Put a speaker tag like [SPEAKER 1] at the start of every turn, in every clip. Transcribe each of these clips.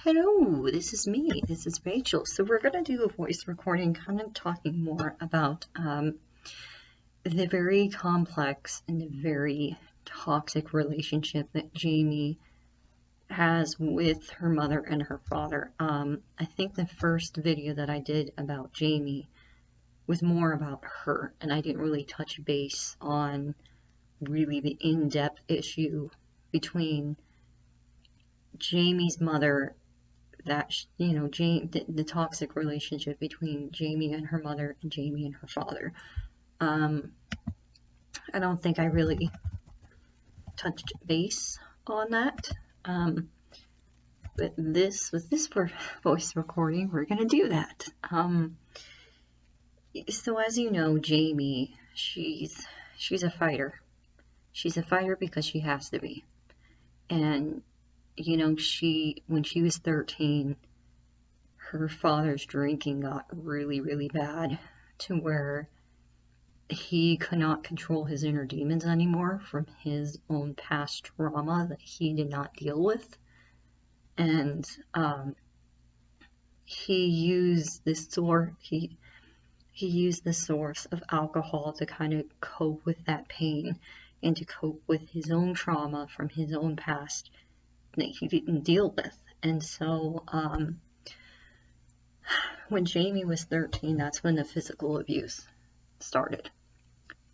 [SPEAKER 1] Hello, this is me. This is Rachel. So we're going to do a voice recording kind of talking more about the very complex and the very toxic relationship that Jamie has with her mother and her father. I think the first video that I did about Jamie was more about her, and I didn't really touch base on really the in-depth issue between Jamie's mother, that the toxic relationship between Jamie and her mother and Jamie and her father. I don't think I really touched base on that, but with this voice recording, we're gonna do that. So as you know, Jamie, she's a fighter. She's a fighter because she has to be, and when she was 13, her father's drinking got really, really bad to where he could not control his inner demons anymore from his own past trauma that he did not deal with. And he used the source of alcohol to kind of cope with that pain and to cope with his own trauma from his own past that he didn't deal with. And so when Jamie was 13, that's when the physical abuse started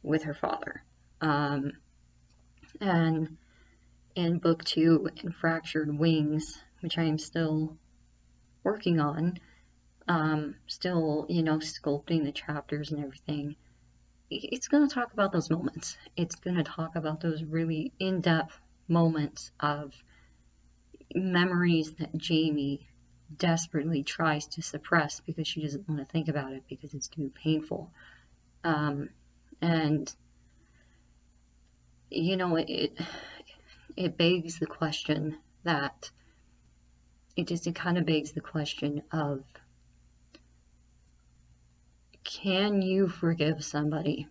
[SPEAKER 1] with her father. And in book 2, in Fractured Wings, which I am still working on, still, sculpting the chapters and everything, it's going to talk about those moments. It's going to talk about those really in-depth moments of memories that Jamie desperately tries to suppress because she doesn't want to think about it because it's too painful. And it begs the question that it kind of begs the question of, can you forgive somebody,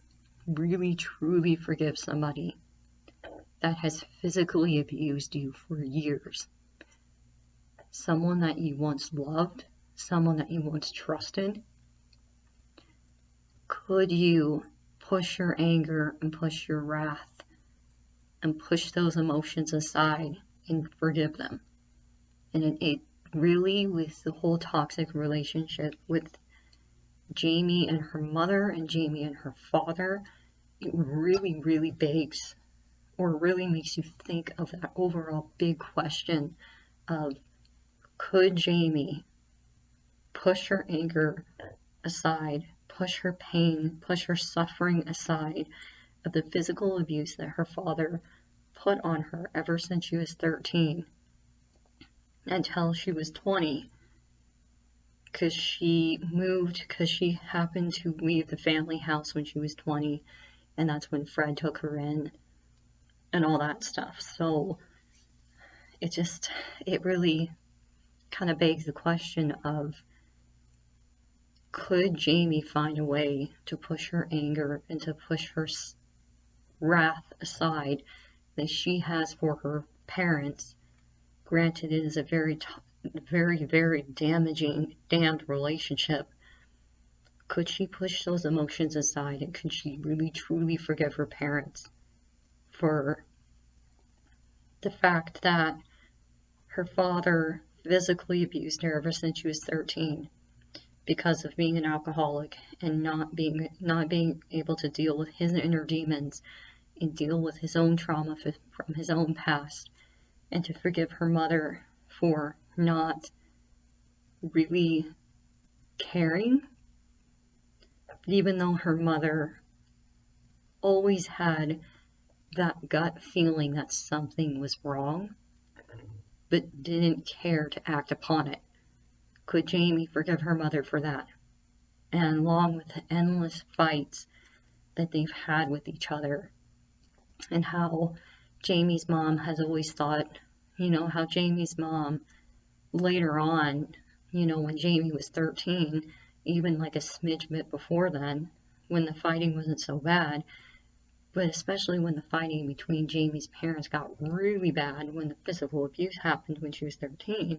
[SPEAKER 1] really truly forgive somebody that has physically abused you for years? Someone that you once loved, someone that you once trusted. Could you push your anger and push your wrath and push those emotions aside and forgive them? And it really, with the whole toxic relationship with Jamie and her mother and Jamie and her father, it really, really begs, or really makes you think of that overall big question of, could Jamie push her anger aside, push her pain, push her suffering aside of the physical abuse that her father put on her ever since she was 13 until she was 20, because she happened to leave the family house when she was 20, and that's when Fred took her in and all that stuff. So it really kind of begs the question of, could Jamie find a way to push her anger and to push her wrath aside that she has for her parents? Granted, it is a very, very, very damned relationship. Could she push those emotions aside, and could she really truly forgive her parents for the fact that her father physically abused her ever since she was 13 because of being an alcoholic and not being able to deal with his inner demons and deal with his own trauma from his own past, and to forgive her mother for not really caring, even though her mother always had that gut feeling that something was wrong, but didn't care to act upon it. Could Jamie forgive her mother for that? And along with the endless fights that they've had with each other, and how Jamie's mom has always thought, how Jamie's mom later on, when Jamie was 13, even like a smidge bit before then, when the fighting wasn't so bad, but especially when the fighting between Jamie's parents got really bad, when the physical abuse happened when she was 13,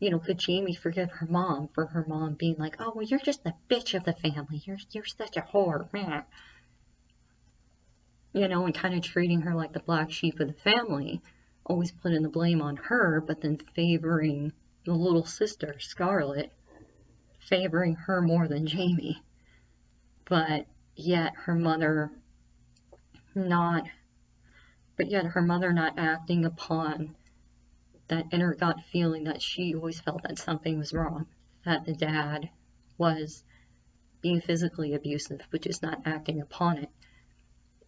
[SPEAKER 1] could Jamie forgive her mom for her mom being like, oh, well, you're just the bitch of the family. You're such a whore, man. And kind of treating her like the black sheep of the family, always putting the blame on her, but then favoring the little sister, Scarlett, favoring her more than Jamie. But yet her mother not acting upon that inner gut feeling that she always felt that something was wrong, that the dad was being physically abusive, but just not acting upon it.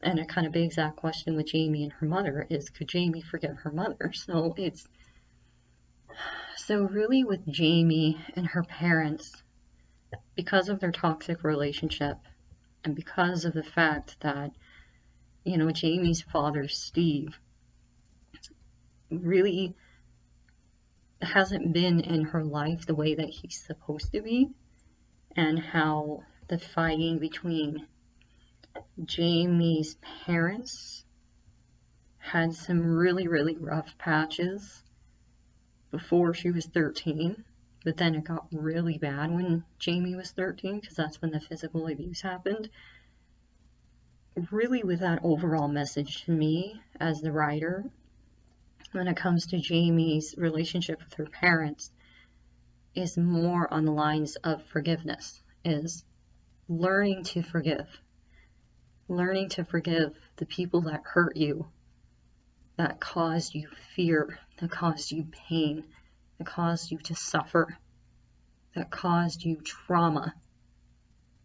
[SPEAKER 1] And it kind of begs that question with Jamie and her mother is, could Jamie forgive her mother? So really with Jamie and her parents, because of their toxic relationship and because of the fact that, Jamie's father, Steve, really hasn't been in her life the way that he's supposed to be, and how the fighting between Jamie's parents had some really, really rough patches before she was 13, but then it got really bad when Jamie was 13, because that's when the physical abuse happened. Really, with that overall message to me as the writer, when it comes to Jamie's relationship with her parents, is more on the lines of forgiveness, is learning to forgive the people that hurt you, that caused you fear, that caused you pain, that caused you to suffer, that caused you trauma.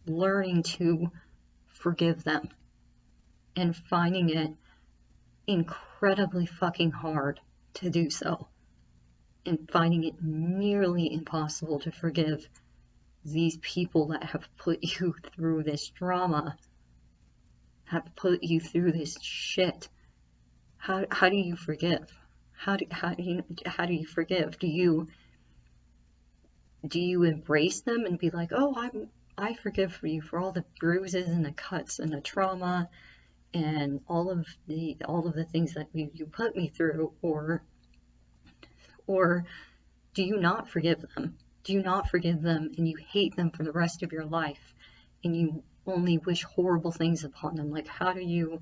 [SPEAKER 1] Learning to forgive them and finding it incredibly fucking hard to do so, and finding it nearly impossible to forgive these people that have put you through this drama, have put you through this shit. How do you forgive? How do you forgive? Do you embrace them and be like, oh, I forgive you for all the bruises and the cuts and the trauma and all of the things that you put me through, or do you not forgive them? Do you not forgive them and you hate them for the rest of your life and you only wish horrible things upon them? Like, how do you?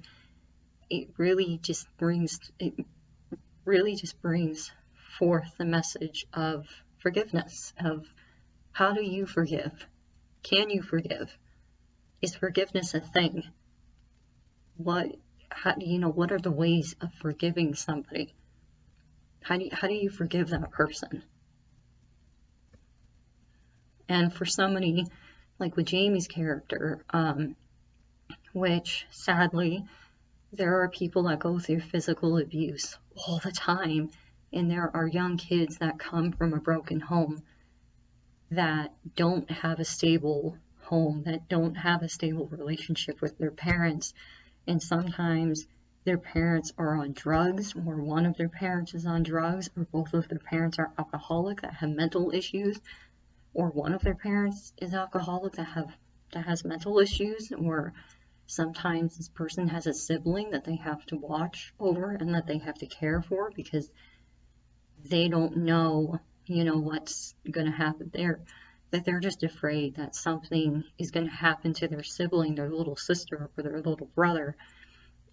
[SPEAKER 1] It really just brings forth the message of forgiveness, of how do you forgive? Can you forgive? Is forgiveness a thing? What are the ways of forgiving somebody? How do you forgive that person? And for somebody like with Jamie's character, which sadly there are people that go through physical abuse all the time, and there are young kids that come from a broken home that don't have a stable home, that don't have a stable relationship with their parents, and sometimes their parents are on drugs, or one of their parents is on drugs, or both of their parents are alcoholic that have mental issues, or one of their parents is alcoholic that has mental issues, or sometimes this person has a sibling that they have to watch over and that they have to care for because they don't know, what's going to happen there. That they're just afraid that something is going to happen to their sibling, their little sister, or their little brother,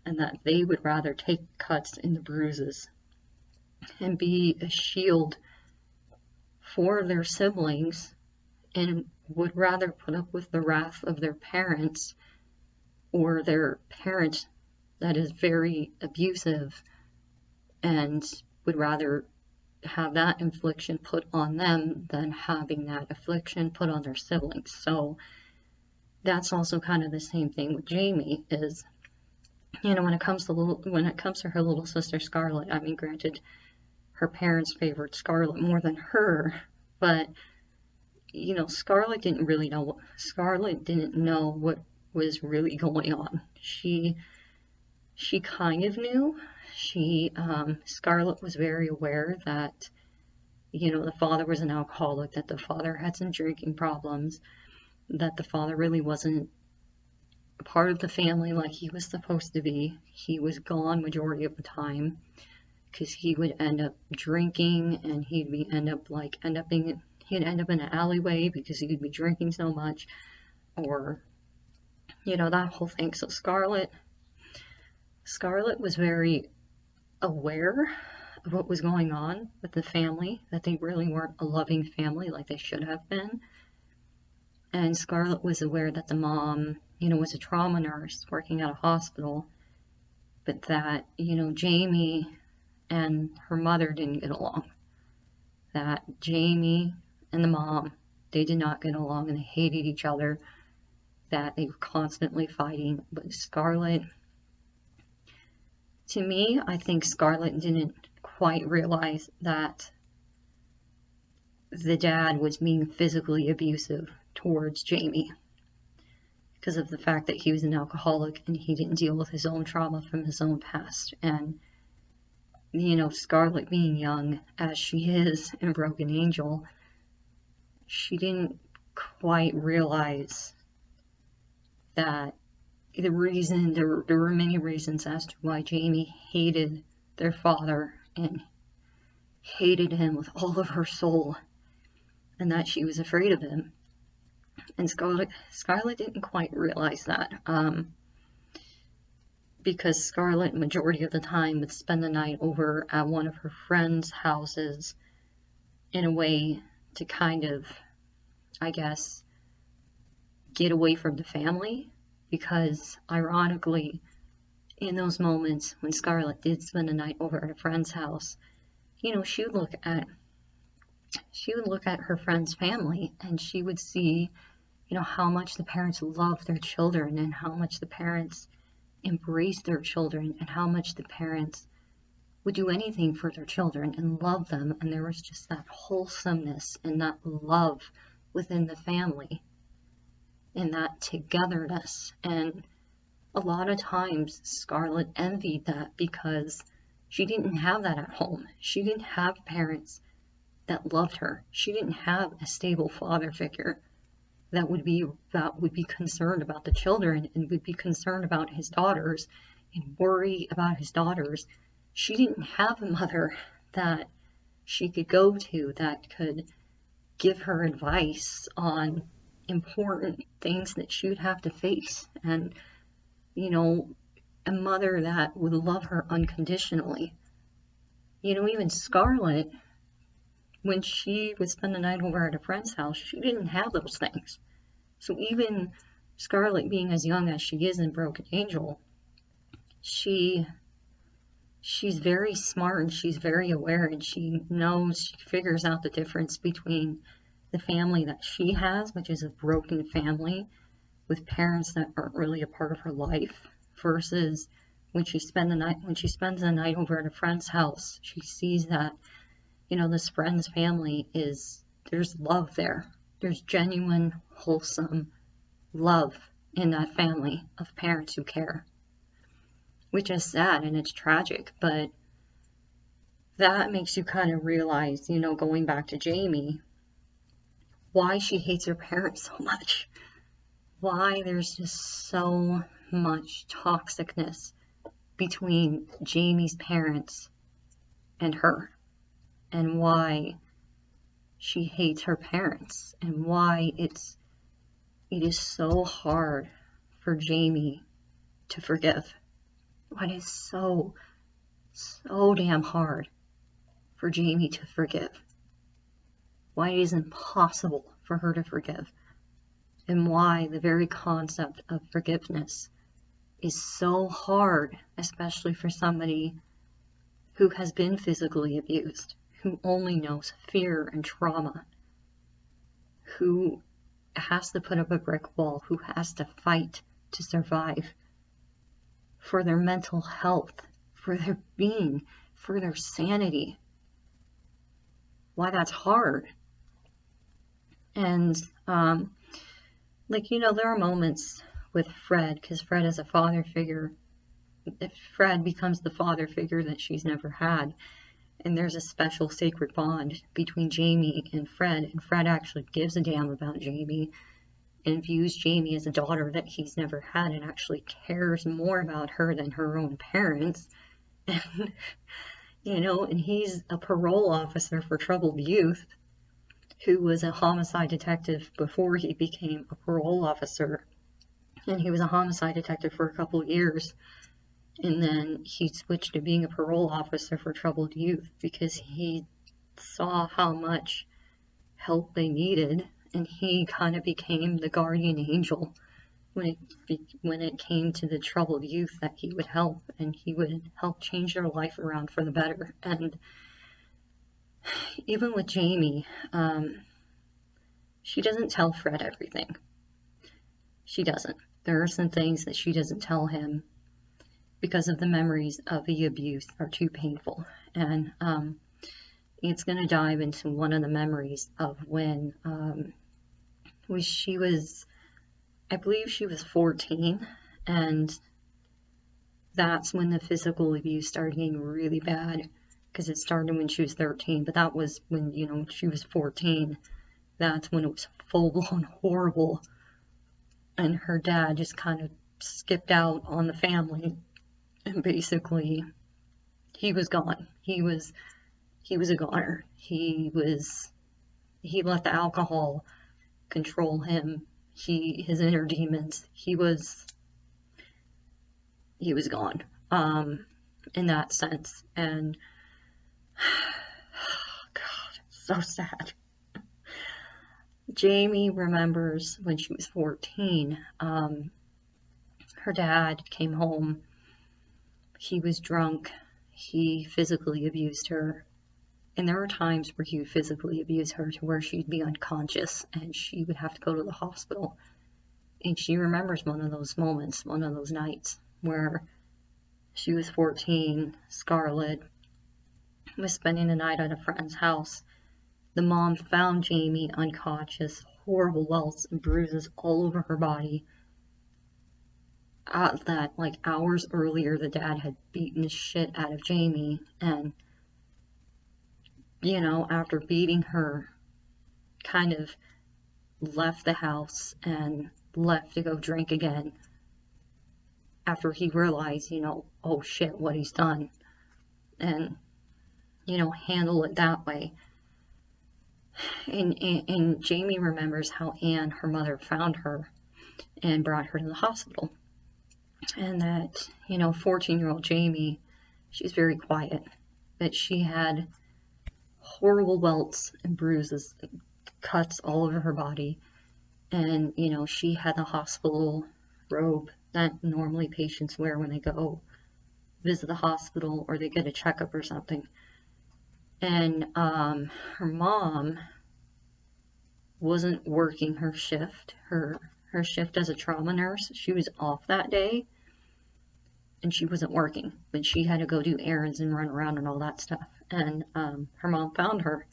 [SPEAKER 1] and that they would rather take cuts in the bruises and be a shield for their siblings, and would rather put up with the wrath of their parents, or their parent that is very abusive, and would rather have that infliction put on them than having that affliction put on their siblings. So that's also kind of the same thing with Jamie, is, when it comes to her little sister Scarlett, I mean, granted, her parents favored Scarlett more than her, but Scarlett didn't know what was really going on. She kind of knew. Scarlett was very aware that, the father was an alcoholic, that the father had some drinking problems, that the father really wasn't a part of the family like he was supposed to be. He was gone majority of the time, because he would end up drinking, and he'd end up in an alleyway because he would be drinking so much, or that whole thing. So Scarlett was very aware of what was going on with the family, that they really weren't a loving family like they should have been. And Scarlett was aware that the mom, was a trauma nurse working at a hospital, but that, Jamie and her mother didn't get along. That Jamie and the mom, they did not get along, and they hated each other, that they were constantly fighting. But Scarlett, to me, I think Scarlett didn't quite realize that the dad was being physically abusive towards Jamie because of the fact that he was an alcoholic and he didn't deal with his own trauma from his own past. And Scarlett, being young as she is in Broken Angel, she didn't quite realize that there were many reasons as to why Jamie hated their father and hated him with all of her soul, and that she was afraid of him. And Scarlett didn't quite realize that, because Scarlett, majority of the time, would spend the night over at one of her friends' houses in a way to kind of, I guess, get away from the family. Because, ironically, in those moments when Scarlett did spend a night over at a friend's house, she would look at her friend's family, and she would see, how much the parents love their children, and how much the parents embrace their children, and how much the parents would do anything for their children and love them. And there was just that wholesomeness and that love within the family, and that togetherness. And a lot of times Scarlett envied that because she didn't have that at home. She didn't have parents that loved her. She didn't have a stable father figure that would be concerned about the children and would be concerned about his daughters and worry about his daughters. She didn't have a mother that she could go to that could give her advice on important things that she would have to face, and a mother that would love her unconditionally. Even Scarlett, when she would spend the night over at a friend's house, she didn't have those things. So even Scarlett, being as young as she is in Broken Angel, she's very smart, and she's very aware, and she figures out the difference between the family that she has, which is a broken family with parents that aren't really a part of her life, versus when she spends the night over at a friend's house, she sees that, this friend's family there's love there. There's genuine, wholesome love in that family of parents who care, which is sad and it's tragic. But that makes you kind of realize, going back to Jamie, why she hates her parents so much. Why there's just so much toxicness between Jamie's parents and her, and why she hates her parents, and why it is so hard for Jamie to forgive. Why it is so damn hard for Jamie to forgive. Why it is impossible for her to forgive. And why the very concept of forgiveness is so hard, especially for somebody who has been physically abused, who only knows fear and trauma, who has to put up a brick wall, who has to fight to survive, for their mental health, for their being, for their sanity. Why that's hard. And there are moments with Fred, because Fred is a father figure. Fred becomes the father figure that she's never had. And there's a special sacred bond between Jamie and Fred actually gives a damn about Jamie and views Jamie as a daughter that he's never had, and actually cares more about her than her own parents. And, And he's a parole officer for troubled youth who was a homicide detective before he became a parole officer. And he was a homicide detective for a couple of years. And then he switched to being a parole officer for troubled youth because he saw how much help they needed. And he kind of became the guardian angel when it came to the troubled youth that he would help, and he would help change their life around for the better. And even with Jamie, she doesn't tell Fred everything. She doesn't. There are some things that she doesn't tell him because of the memories of the abuse are too painful. And it's going to dive into one of the memories of when she was, I believe she was 14, and that's when the physical abuse started getting really bad, because it started when she was 13, but that was when, she was 14. That's when it was full-blown horrible, and her dad just kind of skipped out on the family, and basically he was gone. He was a goner. He let the alcohol control him. His inner demons. He was gone. In that sense. And God, it's so sad. Jamie remembers when she was 14, her dad came home. He was drunk. He physically abused her. And there were times where he would physically abuse her to where she'd be unconscious and she would have to go to the hospital. And she remembers one of those moments, one of those nights where she was 14, Scarlett was spending the night at a friend's house. The mom found Jamie unconscious, horrible welts and bruises all over her body. That, like, hours earlier, the dad had beaten the shit out of Jamie, and after beating her, kind of left the house and left to go drink again after he realized, oh shit, what he's done, and, handle it that way. And Jamie remembers how Anne, her mother, found her and brought her to the hospital. And that, 14-year-old Jamie, she's very quiet, but she had horrible welts and bruises, and cuts all over her body. And, she had the hospital robe that normally patients wear when they go visit the hospital or they get a checkup or something. And her mom wasn't working her shift. Her shift as a trauma nurse, she was off that day. And she wasn't working, but she had to go do errands and run around and all that stuff. And her mom found her.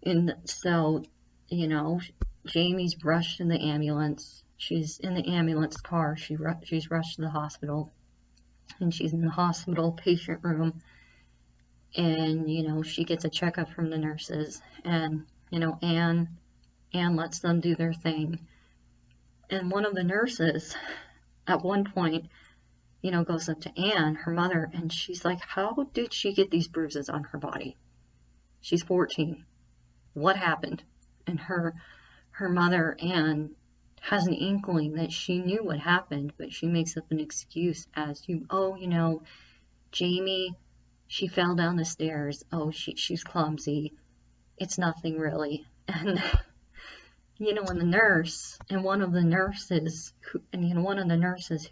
[SPEAKER 1] And so, Jamie's rushed in the ambulance. She's in the ambulance car. She's rushed to the hospital. And she's in the hospital patient room. And, she gets a checkup from the nurses. And, Anne lets them do their thing. And one of the nurses, at one point, goes up to Anne, her mother, and she's like, how did she get these bruises on her body? She's 14. What happened? And her mother, Anne, has an inkling that she knew what happened, but she makes up an excuse as to, Jamie, she fell down the stairs. Oh, she's clumsy. It's nothing really. And, and the nurse, and one of the nurses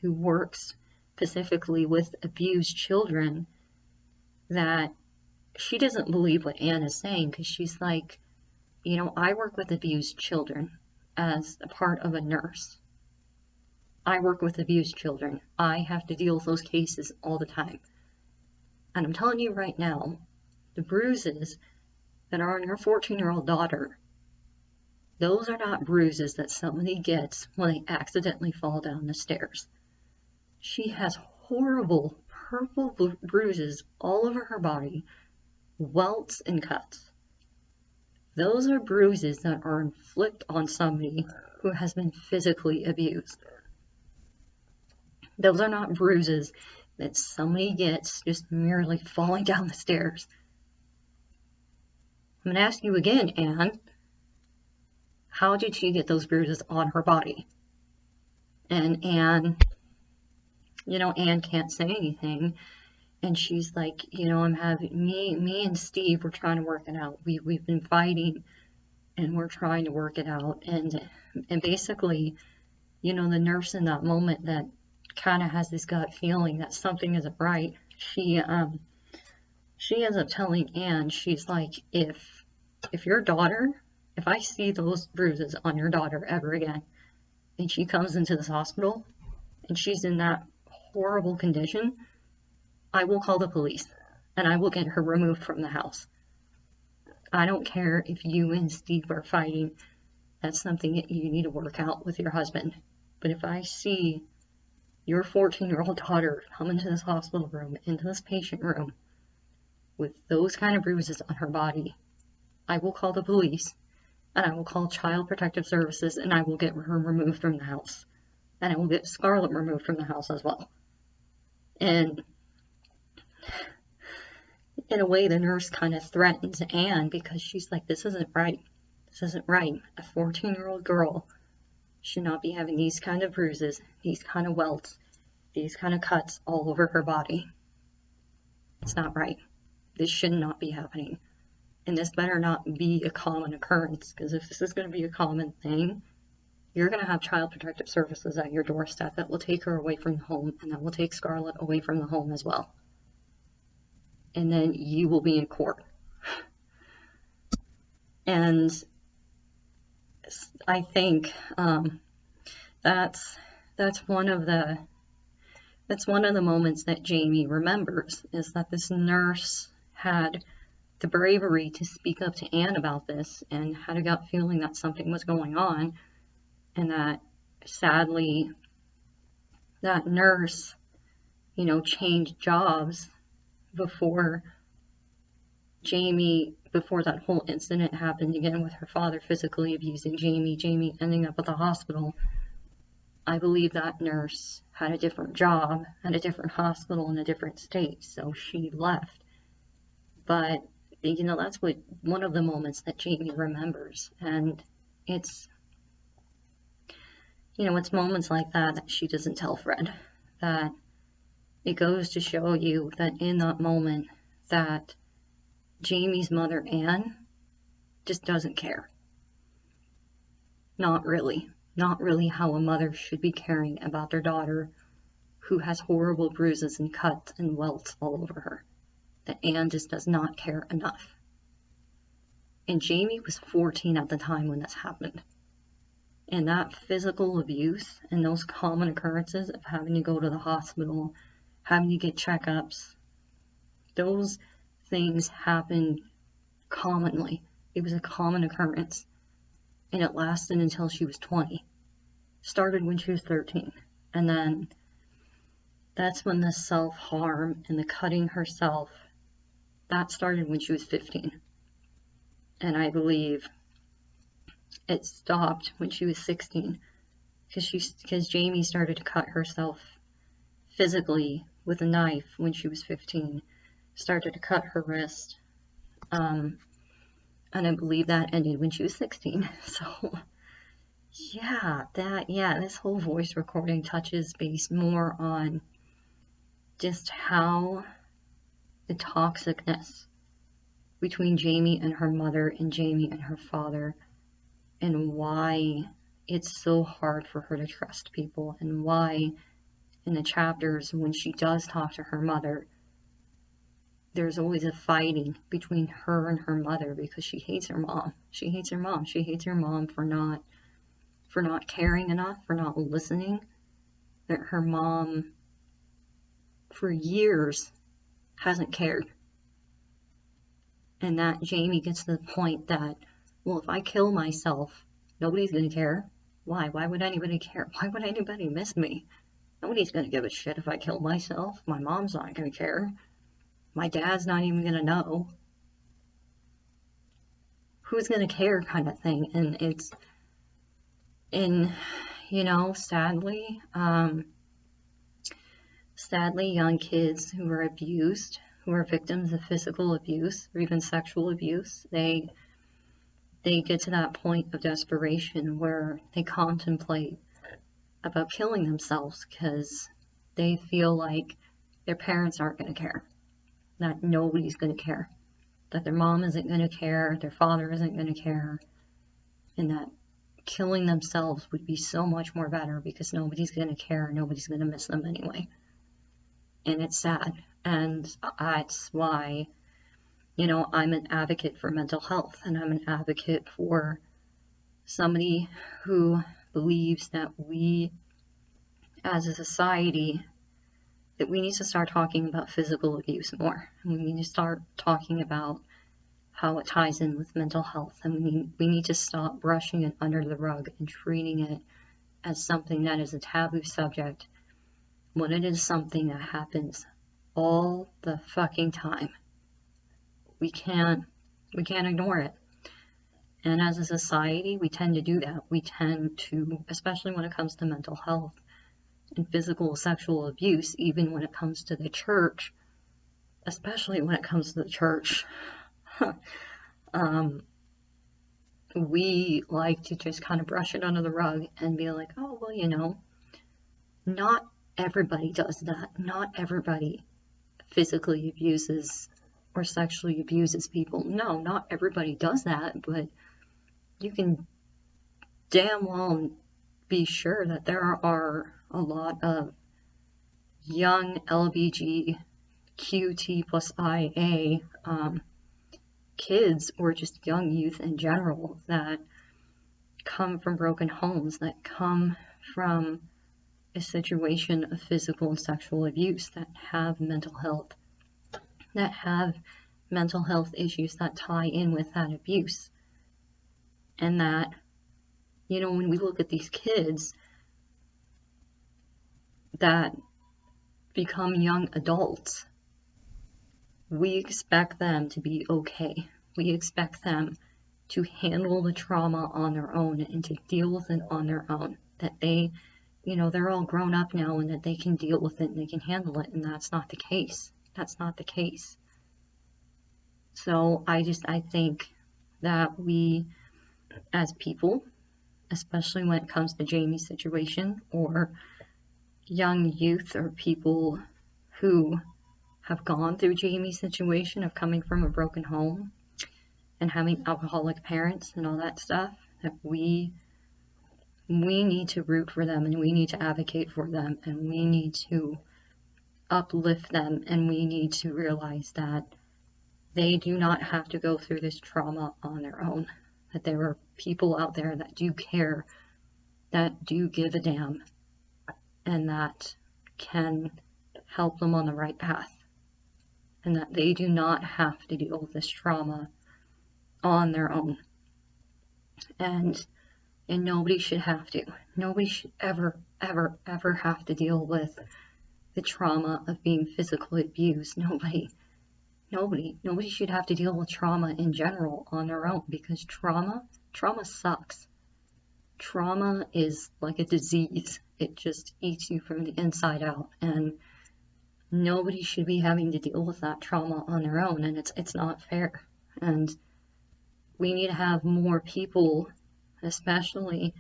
[SPEAKER 1] who works specifically with abused children, that she doesn't believe what Anne is saying, because she's like, I work with abused children as a part of a nurse. I work with abused children. I have to deal with those cases all the time. And I'm telling you right now, the bruises that are on your 14-year-old daughter, those are not bruises that somebody gets when they accidentally fall down the stairs. She has horrible purple bruises all over her body, welts and cuts. Those are bruises that are inflicted on somebody who has been physically abused. Those are not bruises that somebody gets just merely falling down the stairs. I'm going to ask you again, Anne, how did she get those bruises on her body? And Anne, Anne can't say anything. And she's like, I'm having, me and Steve, we're trying to work it out. We've been fighting and we're trying to work it out. And basically, the nurse in that moment that kind of has this gut feeling that something isn't right, she ends up telling Anne, she's like, if your daughter, if I see those bruises on your daughter ever again, and she comes into this hospital and she's in that horrible condition, I will call the police and I will get her removed from the house. I don't care if you and Steve are fighting. That's something that you need to work out with your husband. But if I see your 14-year-old daughter come into this hospital room, into this patient room, with those kind of bruises on her body, I will call the police and I will call Child Protective Services and I will get her removed from the house. And I will get Scarlett removed from the house as well. And in a way, the nurse kind of threatens Anne because she's like, this isn't right. This isn't right. A 14-year-old girl should not be having these kind of bruises, these kind of welts, these kind of cuts all over her body. It's not right. This should not be happening. And this better not be a common occurrence, because if this is going to be a common thing, you're going to have Child Protective Services at your doorstep that will take her away from the home, and that will take Scarlett away from the home as well. And then you will be in court. And I think that's one of the moments that Jamie remembers, is that this nurse had the bravery to speak up to Anne about this and had a gut feeling that something was going on, and that sadly that nurse, changed jobs before that whole incident happened again with her father physically abusing Jamie ending up at the hospital. I believe that nurse had a different job at a different hospital in a different state, so she left. But, that's one of the moments that Jamie remembers. And it's moments like that she doesn't tell Fred, that it goes to show you that in that moment that Jamie's mother, Anne, just doesn't care. Not really how a mother should be caring about their daughter who has horrible bruises and cuts and welts all over her. That Anne just does not care enough. And Jamie was 14 at the time when this happened. And that physical abuse and those common occurrences of having to go to the hospital, having to get checkups, those things happened commonly. It was a common occurrence. And it lasted until she was 20. Started when she was 13. And then that's when the self-harm and the cutting herself, that started when she was 15. And I believe it stopped when she was 16. Because Jamie started to cut herself physically with a knife when she was 15. Started to cut her wrist. And I believe that ended when she was 16. So, this whole voice recording touches base more on just how the toxicness between Jamie and her mother and Jamie and her father, and why it's so hard for her to trust people, and why in the chapters when she does talk to her mother, there's always a fighting between her and her mother because she hates her mom. She hates her mom. She hates her mom for not caring enough, for not listening. That her mom, for years, hasn't cared. And that Jamie gets to the point that, well, if I kill myself, nobody's going to care. Why? Why would anybody care? Why would anybody miss me? Nobody's going to give a shit if I kill myself. My mom's not going to care. My dad's not even going to know. Who's going to care, kind of thing. And it's, sadly, sadly, young kids who are abused, who are victims of physical abuse or even sexual abuse, they get to that point of desperation where they contemplate about killing themselves because they feel like their parents aren't going to care, that nobody's going to care, that their mom isn't going to care, their father isn't going to care, and that killing themselves would be so much more better because nobody's going to care, nobody's going to miss them anyway. And it's sad. And that's why, I'm an advocate for mental health, and I'm an advocate for somebody who believes that we, as a society, that we need to start talking about physical abuse more. And we need to start talking about how it ties in with mental health. And we need to stop brushing it under the rug and treating it as something that is a taboo subject when it is something that happens all the fucking time. We can't ignore it. And as a society, we tend to do that. We tend to, especially when it comes to mental health and physical sexual abuse, even when it comes to the church, especially when it comes to the church, we like to just kind of brush it under the rug and be like, oh, well, not everybody does that. Not everybody physically abuses or sexually abuses people. No, not everybody does that, but you can damn well be sure that there are a lot of young LGBTQ+ IA kids, or just young youth in general, that come from broken homes, that come from a situation of physical and sexual abuse, that have mental health issues that tie in with that abuse. And that, when we look at these kids that become young adults, we expect them to be okay. We expect them to handle the trauma on their own and to deal with it on their own. That they, they're all grown up now and that they can deal with it and they can handle it. And that's not the case. That's not the case. So I think that we, as people, especially when it comes to Jamie's situation, or young youth or people who have gone through Jamie's situation of coming from a broken home and having alcoholic parents and all that stuff, that we need to root for them and we need to advocate for them and we need to uplift them, and we need to realize that they do not have to go through this trauma on their own, that there are people out there that do care, that do give a damn, and that can help them on the right path, and that they do not have to deal with this trauma on their own. And nobody should have to. Nobody should ever have to deal with the trauma of being physically abused. Nobody should have to deal with trauma in general on their own, because trauma sucks. Trauma is like a disease. It just eats you from the inside out, and nobody should be having to deal with that trauma on their own, and it's not fair. And we need to have more people, especially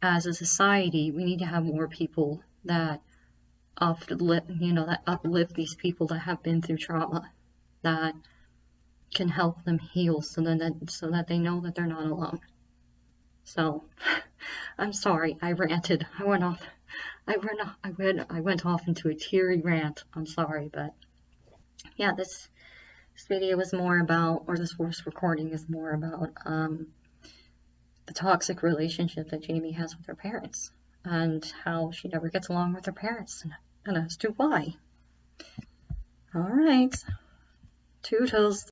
[SPEAKER 1] as a society, we need to have more people that uplift these people that have been through trauma, that can help them heal so that they know that they're not alone. So I'm sorry, I ranted. I went off into a teary rant. I'm sorry, but yeah, this video was more about, or this voice recording is more about the toxic relationship that Jamie has with her parents and how she never gets along with her parents, and as to why. All right, toodles.